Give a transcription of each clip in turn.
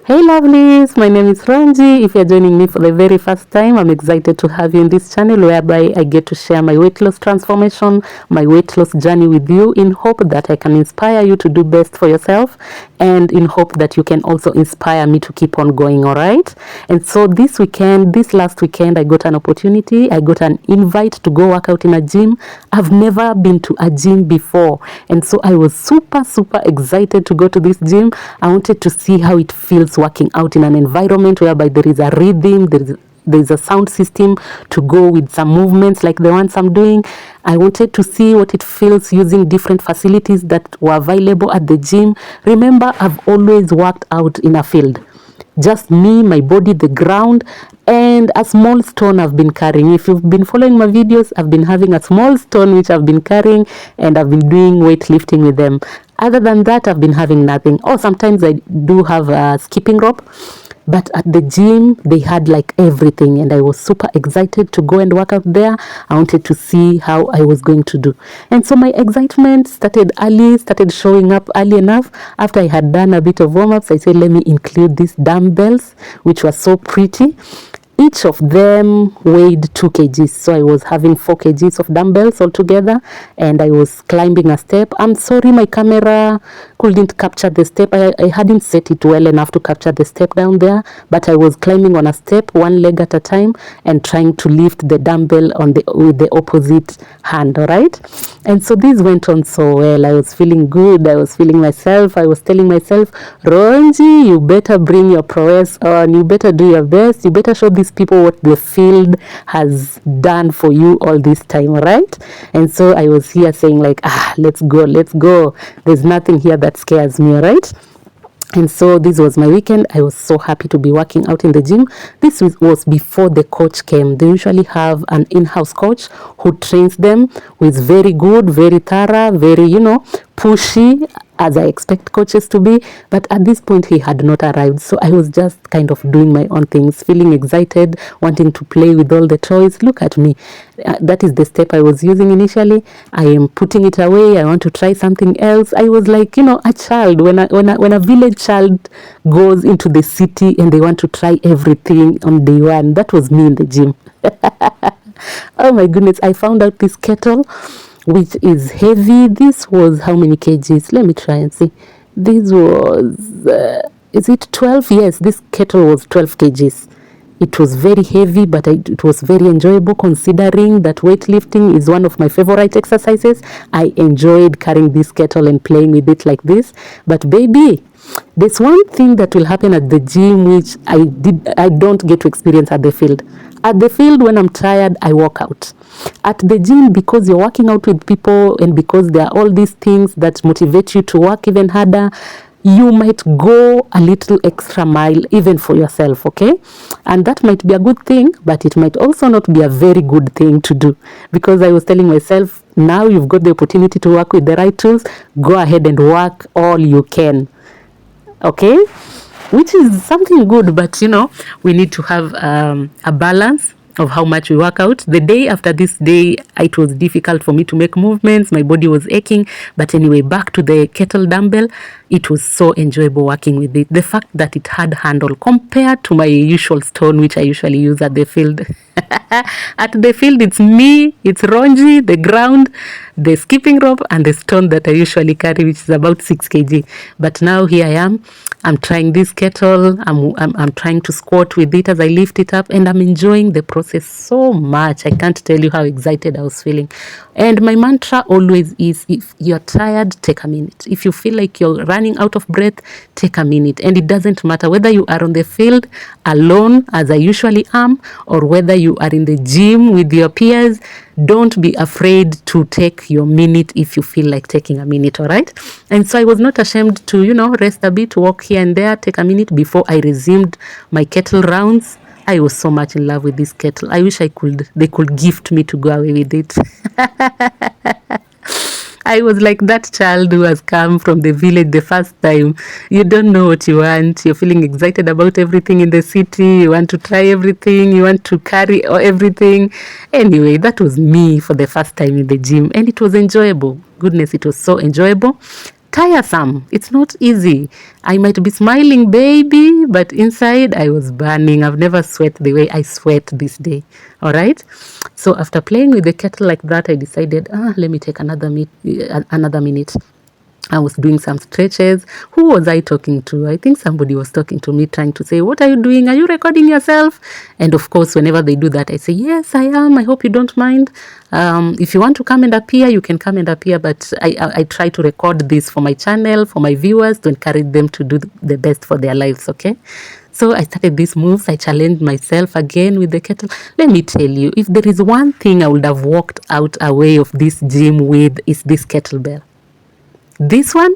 Hey lovelies, my name is Ronji. If you're joining me for the very first time, I'm excited to have you in this channel whereby I get to share my weight loss transformation, my weight loss journey with you in hope that I can inspire you to do best for yourself and in hope that you can also inspire me to keep on going, all right? And so this last weekend, I got an opportunity. I got an invite to go work out in a gym. I've never been to a gym before. And so I was super excited to go to this gym. I wanted to see how it feels working out in an environment whereby there is a rhythm, there's a sound system to go with some movements like the ones I'm doing. I wanted to see what it feels using different facilities that were available at the gym. Remember, I've always worked out in a field. Just me, my body, the ground, and a small stone I've been carrying. If you've been following my videos, I've been having a small stone which I've been carrying, and I've been doing weightlifting with them. Other than that, I've been having nothing. Oh, sometimes I do have a skipping rope, but at the gym they had like everything, and I was super excited to go and work out there. I wanted to see how I was going to do, and so my excitement started showing up early enough. After I had done a bit of warm-ups, I said let me include these dumbbells, which were so pretty. Each of them weighed 2 kgs, so I was having 4 kgs of dumbbells altogether, and I was climbing a step. I'm sorry my camera couldn't capture the step. I hadn't set it well enough to capture the step down there, but I was climbing on a step, one leg at a time, and trying to lift the dumbbell with the opposite hand, all right? And so this went on so well. I was feeling good. I was feeling myself. I was telling myself, Ronji, you better bring your prowess on. You better do your best. You better show these people what the field has done for you all this time, right? And so I was here saying like, let's go. There's nothing here that scares me, right? And so this was my weekend. I was so happy to be working out in the gym. This was before the coach came. They usually have an in-house coach who trains them, who is very good, very thorough, very, pushy, as I expect coaches to be. But at this point, he had not arrived. So I was just kind of doing my own things, feeling excited, wanting to play with all the toys. Look at me. That is the step I was using initially. I am putting it away. I want to try something else. I was like, a child. When a village child goes into the city and they want to try everything on day one. That was me in the gym. Oh my goodness. I found out this kettle, which is heavy. This was how many kgs? Let me try and see. This was, is it 12? Yes, this kettle was 12 kgs. It was very heavy, but it was very enjoyable considering that weightlifting is one of my favorite exercises. I enjoyed carrying this kettle and playing with it like this. But baby, there's one thing that will happen at the gym which I don't get to experience at the field. At the field, when I'm tired, I walk out. At the gym, because you're working out with people and because there are all these things that motivate you to work even harder, you might go a little extra mile even for yourself, okay? And that might be a good thing, but it might also not be a very good thing to do, because I was telling myself, now you've got the opportunity to work with the right tools, go ahead and work all you can, okay? Which is something good, but we need to have a balance of how much we work out. The day after this day, it was difficult for me to make movements. My body was aching. But anyway, back to the kettle dumbbell. It was so enjoyable working with it. The fact that it had handle compared to my usual stone, which I usually use at the field. At the field, it's me, it's Ronji, the ground, the skipping rope, and the stone that I usually carry, which is about 6 kg. But now here I am. I'm trying this kettle. I'm trying to squat with it as I lift it up, and I'm enjoying the process so much. I can't tell you how excited I was feeling. And my mantra always is, if you're tired, take a minute. If you feel like you're running out of breath, take a minute. And it doesn't matter whether you are on the field alone, as I usually am, or whether you are in the gym with your peers. Don't be afraid to take your minute if you feel like taking a minute, all right? And so I was not ashamed to, rest a bit, walk here and there, take a minute before I resumed my kettle rounds. I was so much in love with this kettle. I wish they could gift me to go away with it. I was like that child who has come from the village the first time. You don't know what you want. You're feeling excited about everything in the city. You want to try everything. You want to carry everything. Anyway, that was me for the first time in the gym. And it was enjoyable. Goodness, it was so enjoyable. tiresome. It's not easy. I might be smiling, baby, but inside I was burning. I've never sweat the way I sweat this day. All right. So after playing with the kettle like that, I decided, let me take another minute. I was doing some stretches. Who was I talking to? I think somebody was talking to me, trying to say, what are you doing? Are you recording yourself? And of course, whenever they do that, I say, yes, I am. I hope you don't mind. If you want to come and appear, you can come and appear. But I try to record this for my channel, for my viewers, to encourage them to do the best for their lives, okay? So I started these moves. I challenged myself again with the kettle. Let me tell you, if there is one thing I would have walked out away of this gym with, is this kettlebell. This one,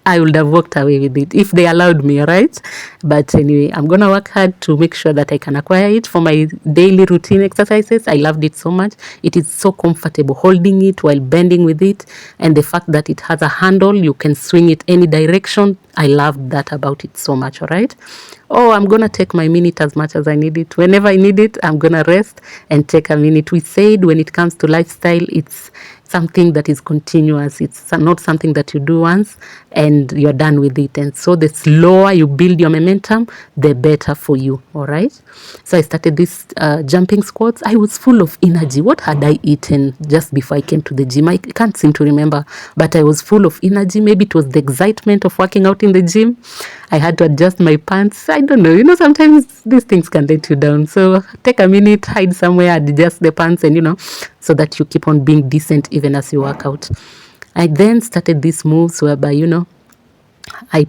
I would have walked away with it if they allowed me, all right? But anyway, I'm going to work hard to make sure that I can acquire it for my daily routine exercises. I loved it so much. It is so comfortable holding it while bending with it. And the fact that it has a handle, you can swing it any direction. I love that about it so much, all right? Oh, I'm going to take my minute as much as I need it. Whenever I need it, I'm going to rest and take a minute. We said when it comes to lifestyle, it's something that is continuous. It's not something that you do once and you're done with it. And so the slower you build your momentum, the better for you. All right. So I started this jumping squats. I was full of energy. What had I eaten just before I came to the gym? I can't seem to remember, but I was full of energy. Maybe it was the excitement of working out in the gym. I had to adjust my pants. I don't know. Sometimes these things can let you down. So take a minute, hide somewhere, adjust the pants, and so that you keep on being decent even as you work out. I then started these moves whereby, I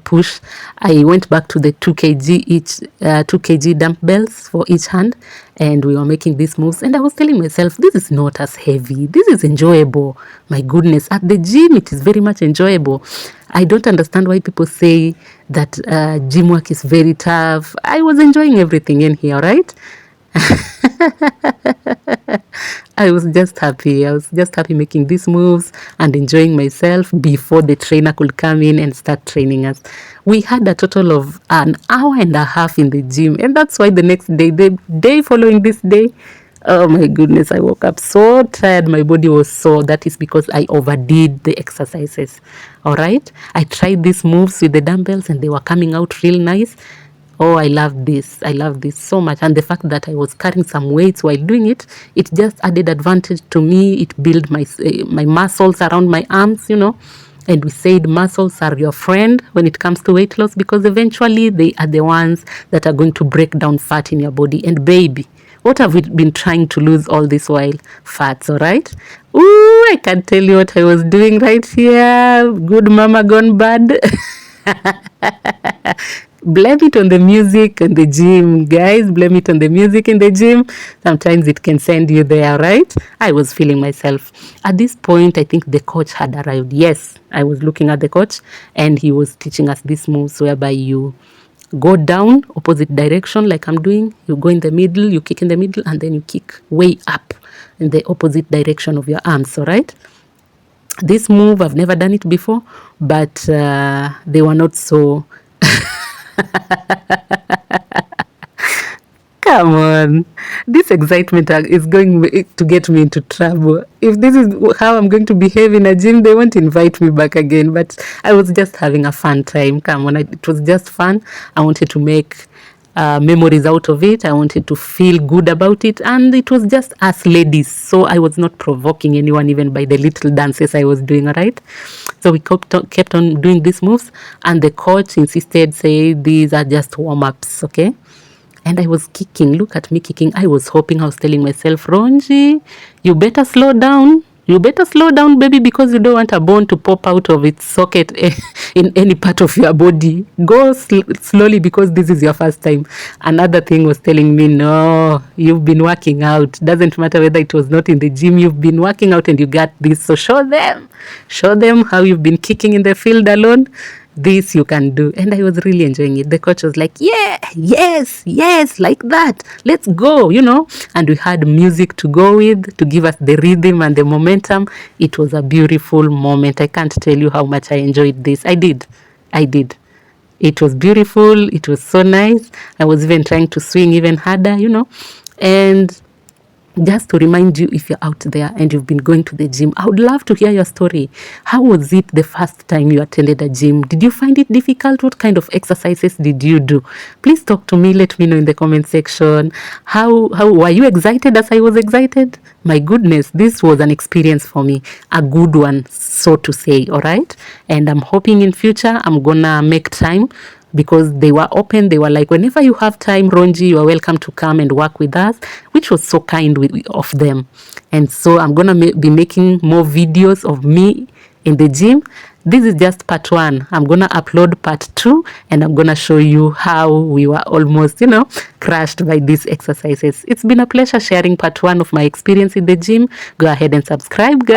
went back to the 2 kg each, 2 kg dumbbells for each hand, and we were making these moves. And I was telling myself, this is not as heavy. This is enjoyable. My goodness, at the gym, it is very much enjoyable. I don't understand why people say that gym work is very tough. I was enjoying everything in here, right? I was just happy. I was just happy making these moves and enjoying myself before the trainer could come in and start training us. We had a total of an hour and a half in the gym, and that's why the next day, the day following this day, oh my goodness, I woke up so tired. My body was sore. That is because I overdid the exercises. All right. I tried these moves with the dumbbells and they were coming out real nice. Oh, I love this. I love this so much. And the fact that I was carrying some weights while doing it, it just added advantage to me. It built my muscles around my arms, And we said muscles are your friend when it comes to weight loss, because eventually they are the ones that are going to break down fat in your body. And baby, what have we been trying to lose all this while? Fats, all right? Ooh, I can't tell you what I was doing right here. Good mama gone bad. Blame it on the music in the gym, guys. Blame it on the music in the gym. Sometimes it can send you there, right? I was feeling myself. At this point, I think the coach had arrived. Yes, I was looking at the coach and he was teaching us these moves whereby you go down opposite direction like I'm doing. You go in the middle, you kick in the middle, and then you kick way up in the opposite direction of your arms, all right? This move, I've never done it before, but they were not so... Come on. This excitement is going to get me into trouble. If this is how I'm going to behave in a gym, they won't invite me back again. But I was just having a fun time. Come on. It was just fun. I wanted to make memories out of it. I wanted to feel good about it. And it was just us ladies. So I was not provoking anyone even by the little dances I was doing, all right? So we kept on doing these moves. And the coach insisted, say, these are just warm-ups, okay? And I was kicking. Look at me kicking. I was telling myself, Ronji, you better slow down. You better slow down, baby, because you don't want a bone to pop out of its socket in any part of your body. Go slowly because this is your first time. Another thing was telling me, no, you've been working out. Doesn't matter whether it was not in the gym. You've been working out and you got this. So show them how you've been kicking in the field alone. This you can do. And I was really enjoying it. The coach was like, yeah, yes, like that. Let's go, And we had music to go with to give us the rhythm and the momentum. It was a beautiful moment. I can't tell you how much I enjoyed this. I did. It was beautiful. It was so nice. I was even trying to swing even harder, And just to remind you, if you're out there and you've been going to the gym, I would love to hear your story. How was it the first time you attended a gym? Did you find it difficult? What kind of exercises did you do? Please talk to me. Let me know in the comment section. How were you excited as I was excited? My goodness, this was an experience for me, a good one, so to say. All right, and I'm hoping in future I'm gonna make time, because they were open. They were like, whenever you have time, Ronji, you are welcome to come and work with us, which was so kind of them. And so I'm going to be making more videos of me in the gym. This is just part 1. I'm going to upload part 2, and I'm going to show you how we were almost, crushed by these exercises. It's been a pleasure sharing part 1 of my experience in the gym. Go ahead and subscribe, guys.